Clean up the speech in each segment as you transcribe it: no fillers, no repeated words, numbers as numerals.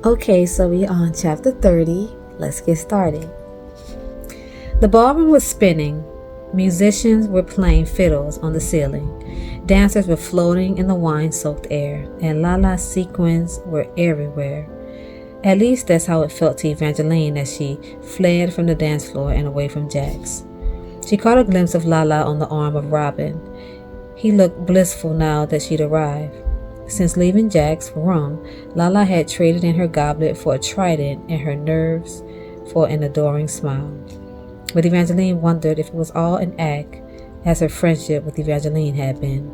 Okay, so we on chapter 30. Let's get started. The ballroom was spinning. Musicians were playing fiddles on the ceiling. Dancers were floating in the wine-soaked air, and Lala's sequins were everywhere. At least that's how it felt to Evangeline as she fled from the dance floor and away from Jax. She caught a glimpse of Lala on the arm of Robin. He looked blissful now that she'd arrived. Since leaving Jack's room, Lala had traded in her goblet for a trident and her nerves for an adoring smile. But Evangeline wondered if it was all an act, as her friendship with Evangeline had been.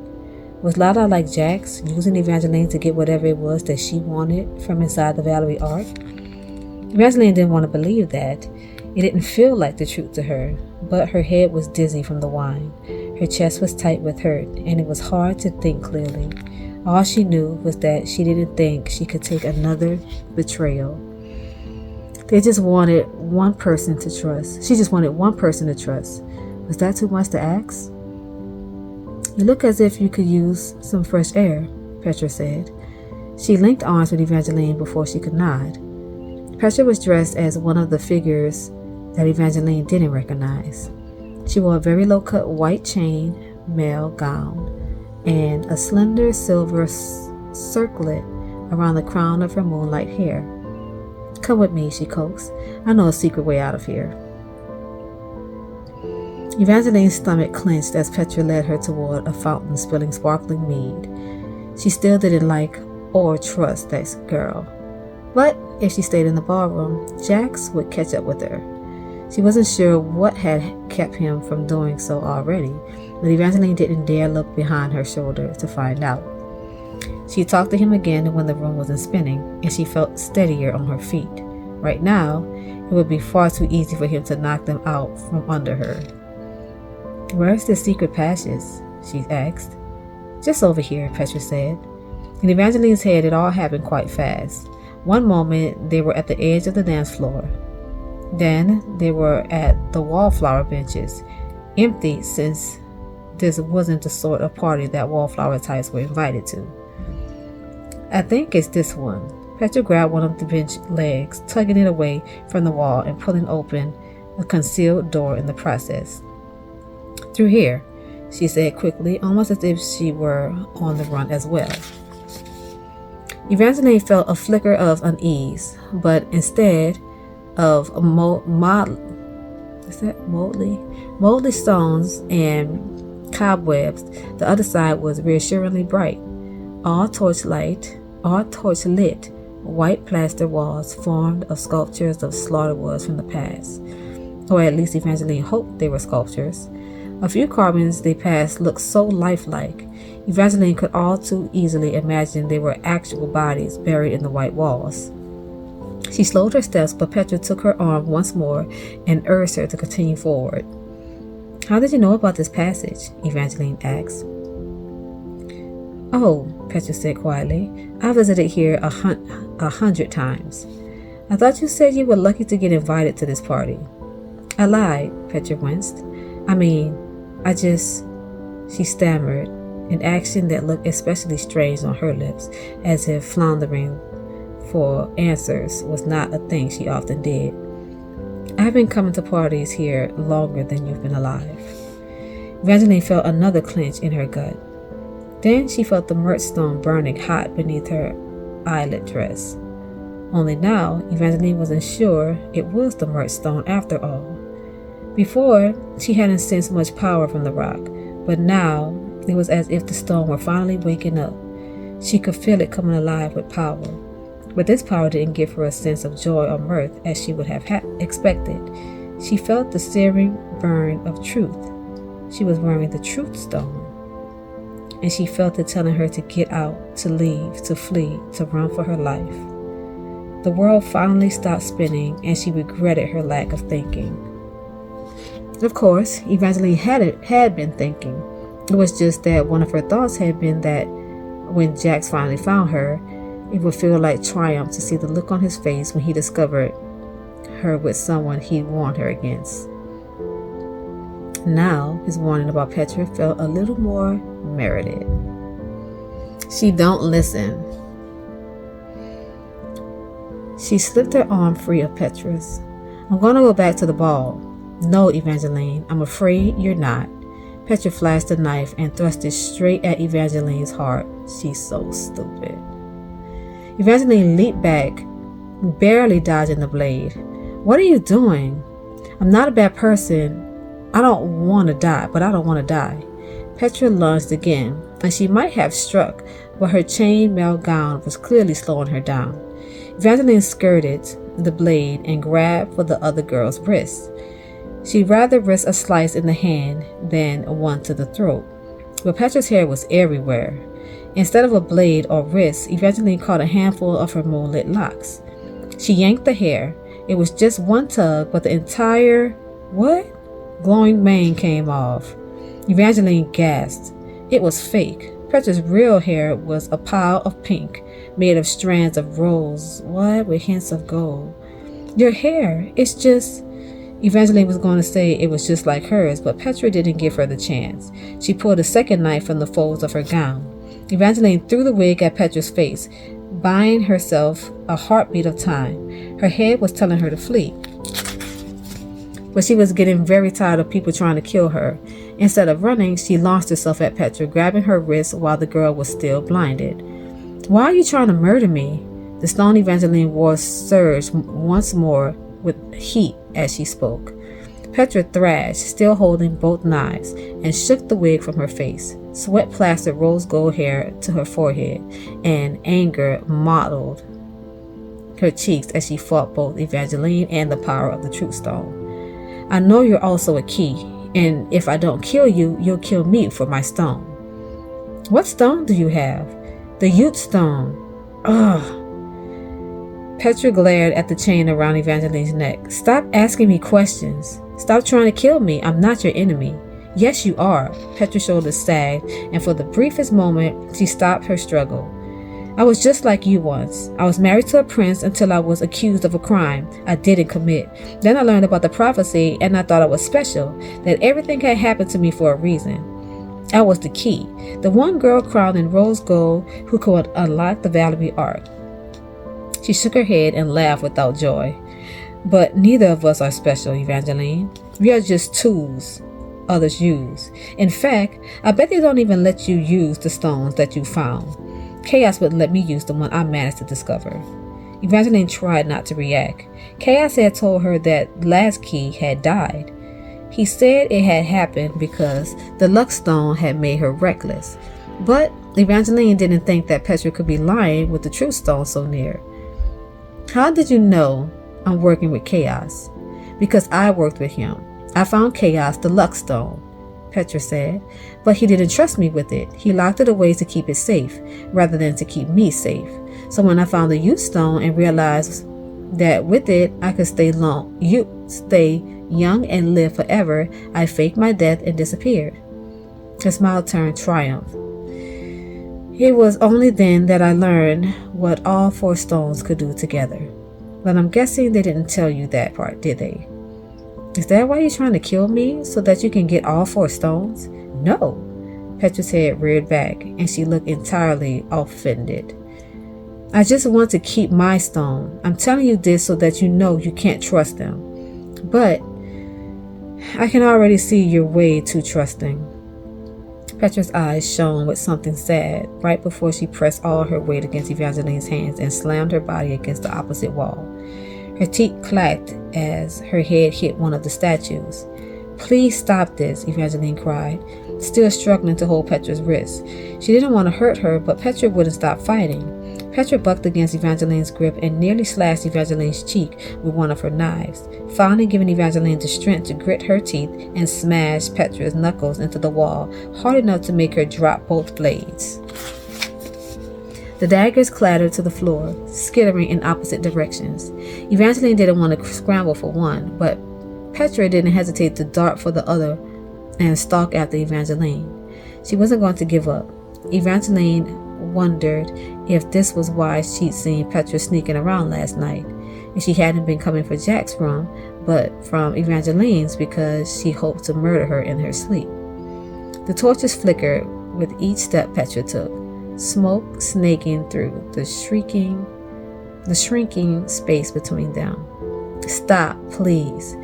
Was Lala like Jax, using Evangeline to get whatever it was that she wanted from inside the Valerie Ark? Evangeline didn't want to believe that. It didn't feel like the truth to her, but her head was dizzy from the wine. Her chest was tight with hurt, and it was hard to think clearly. All she knew was that she didn't think she could take another betrayal. They just wanted one person to trust. She just wanted one person to trust. Was that too much to ask? You look as if you could use some fresh air, Petra said. She linked arms with Evangeline before she could nod. Petra was dressed as one of the figures that Evangeline didn't recognize. She wore a very low-cut white chain mail gown and a slender silver circlet around the crown of her moonlight hair. "Come with me," she coaxed. "I know a secret way out of here." Evangeline's stomach clenched as Petra led her toward a fountain spilling sparkling mead. She still didn't like or trust that girl. But if she stayed in the ballroom, Jax would catch up with her. She wasn't sure what had kept him from doing so already, but Evangeline didn't dare look behind her shoulder to find out. She talked to him again when the room wasn't spinning, and she felt steadier on her feet. Right now, it would be far too easy for him to knock them out from under her. "Where's the secret passage?" she asked. "Just over here," Petra said. In Evangeline's head, it all happened quite fast. One moment, they were at the edge of the dance floor. Then they were at the wallflower benches, empty since this wasn't the sort of party that wallflower types were invited to. "I think it's this one." Petra grabbed one of the bench legs, tugging it away from the wall and pulling open a concealed door in the process. "Through here," she said quickly, almost as if she were on the run as well. Evangeline felt a flicker of unease, but instead of moldly stones and cobwebs, the other side was reassuringly bright. All torchlit, white plaster walls formed of sculptures of slaughterwoods from the past. Or at least Evangeline hoped they were sculptures. A few carvings they passed looked so lifelike. Evangeline could all too easily imagine they were actual bodies buried in the white walls. She slowed her steps, but Petra took her arm once more and urged her to continue forward. "How did you know about this passage?" Evangeline asked. "Oh," Petra said quietly, "I visited here 100 times. I thought you said you were lucky to get invited to this party." "I lied," Petra winced. She stammered, an action that looked especially strange on her lips, as if floundering for answers was not a thing she often did. "I've been coming to parties here longer than you've been alive." Evangeline felt another clench in her gut. Then she felt the myrtle stone burning hot beneath her eyelet dress. Only now, Evangeline wasn't sure it was the myrtle stone after all. Before, she hadn't sensed much power from the rock, but now it was as if the stone were finally waking up. She could feel it coming alive with power. But this power didn't give her a sense of joy or mirth as she would have expected. She felt the searing burn of truth. She was wearing the truth stone. And she felt it telling her to get out, to leave, to flee, to run for her life. The world finally stopped spinning, and she regretted her lack of thinking. Of course, Evangeline had been thinking. It was just that one of her thoughts had been that when Jax finally found her, it would feel like triumph to see the look on his face when he discovered her with someone he warned her against. Now, his warning about Petra felt a little more merited. "She don't listen." She slipped her arm free of Petra's. I'm going to go back to the ball. No, Evangeline, I'm afraid you're not. Petra flashed the knife and thrust it straight at Evangeline's heart. She's so stupid. Evangeline leaped back, barely dodging the blade. What are you doing? I'm not a bad person. I don't want to die, but I don't want to die. Petra lunged again, and she might have struck, but her chain-mail gown was clearly slowing her down. Evangeline skirted the blade and grabbed for the other girl's wrist. She'd rather risk a slice in the hand than one to the throat, but Petra's hair was everywhere. Instead of a blade or wrist, Evangeline caught a handful of her moonlit locks. She yanked the hair. It was just one tug, but the entire, glowing mane came off. Evangeline gasped. It was fake. Petra's real hair was a pile of pink, made of strands of rose, with hints of gold. Your hair, it's just... Evangeline was going to say it was just like hers, but Petra didn't give her the chance. She pulled a second knife from the folds of her gown. Evangeline threw the wig at Petra's face, buying herself a heartbeat of time. Her head was telling her to flee, but she was getting very tired of people trying to kill her. Instead of running, she launched herself at Petra, grabbing her wrist while the girl was still blinded. Why are you trying to murder me? The stone Evangeline wore surged once more with heat as she spoke. Petra thrashed, still holding both knives, and shook the wig from her face. Sweat plastered rose gold hair to her forehead, and anger mottled her cheeks as she fought both Evangeline and the power of the truth stone. I know you're also a key, and if I don't kill you, you'll kill me for my stone. What stone do you have? The Ute stone. Ugh. Petra glared at the chain around Evangeline's neck. Stop asking me questions. Stop trying to kill me. I'm not your enemy. Yes, you are. Petra's shoulders sagged, and for the briefest moment, she stopped her struggle. I was just like you once. I was married to a prince until I was accused of a crime I didn't commit. Then I learned about the prophecy, and I thought I was special, that everything had happened to me for a reason. I was the key, the one girl crowned in rose gold who could unlock the Valerie Ark. She shook her head and laughed without joy. But neither of us are special, Evangeline. We are just tools others use. In fact, I bet they don't even let you use the stones that you found. Chaos wouldn't let me use the one I managed to discover. Evangeline tried not to react. Chaos had told her that last key had died. He said it had happened because the luck stone had made her reckless. But Evangeline didn't think that Petra could be lying with the truth stone so near. How did you know I'm working with Chaos? Because I worked with him. I found Chaos the luck stone, Petra said, but he didn't trust me with it. He locked it away to keep it safe, rather than to keep me safe. So when I found the youth stone and realized that with it I could stay young and live forever, I faked my death and disappeared. Her smile turned triumph. It was only then that I learned what all four stones could do together. But I'm guessing they didn't tell you that part, did they? Is that why you're trying to kill me, so that you can get all four stones? No. Petra's head reared back, and she looked entirely offended. I just want to keep my stone. I'm telling you this so that you know you can't trust them. But I can already see you're way too trusting. Petra's eyes shone with something sad right before she pressed all her weight against Evangeline's hands and slammed her body against the opposite wall. Her teeth clacked as her head hit one of the statues. Please stop this, Evangeline cried, still struggling to hold Petra's wrist. She didn't want to hurt her, but Petra wouldn't stop fighting. Petra bucked against Evangeline's grip and nearly slashed Evangeline's cheek with one of her knives, finally giving Evangeline the strength to grit her teeth and smash Petra's knuckles into the wall, hard enough to make her drop both blades. The daggers clattered to the floor, skittering in opposite directions. Evangeline didn't want to scramble for one, but Petra didn't hesitate to dart for the other and stalk after Evangeline. She wasn't going to give up. Evangeline wondered if this was why she'd seen Petra sneaking around last night, and she hadn't been coming for Jack's room, but from Evangeline's because she hoped to murder her in her sleep. The torches flickered with each step Petra took, smoke snaking through the shrieking the shrinking space between them. Stop, please.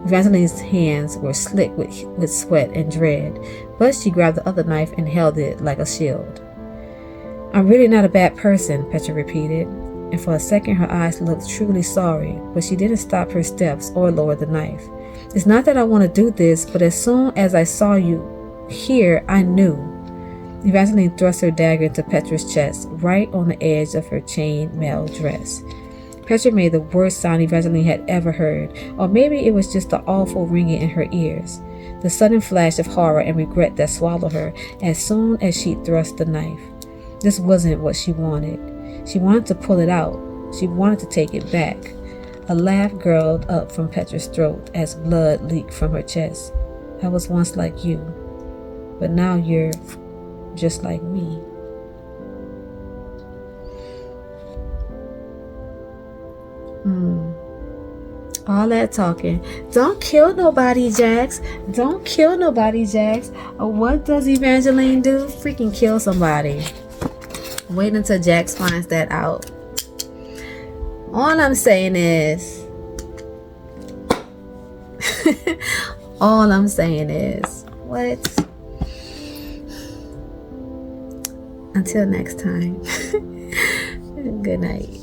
Evangeline's hands were slick with sweat and dread, but she grabbed the other knife and held it like a shield. I'm really not a bad person, Petra repeated, and for a second her eyes looked truly sorry, but she didn't stop her steps or lower the knife. It's not that I want to do this, but as soon as I saw you here, I knew. Evangeline thrust her dagger into Petra's chest, right on the edge of her chain-mail dress. Petra made the worst sound Evangeline had ever heard, or maybe it was just the awful ringing in her ears, the sudden flash of horror and regret that swallowed her as soon as she thrust the knife. This wasn't what she wanted. She wanted to pull it out. She wanted to take it back. A laugh gurgled up from Petra's throat as blood leaked from her chest. I was once like you, but now you're just like me. All that talking. Don't kill nobody, Jax. Don't kill nobody, Jax. What does Evangeline do? Freaking kill somebody. Wait until Jax finds that out. All I'm saying is... all I'm saying is... What? Until next time. Good night.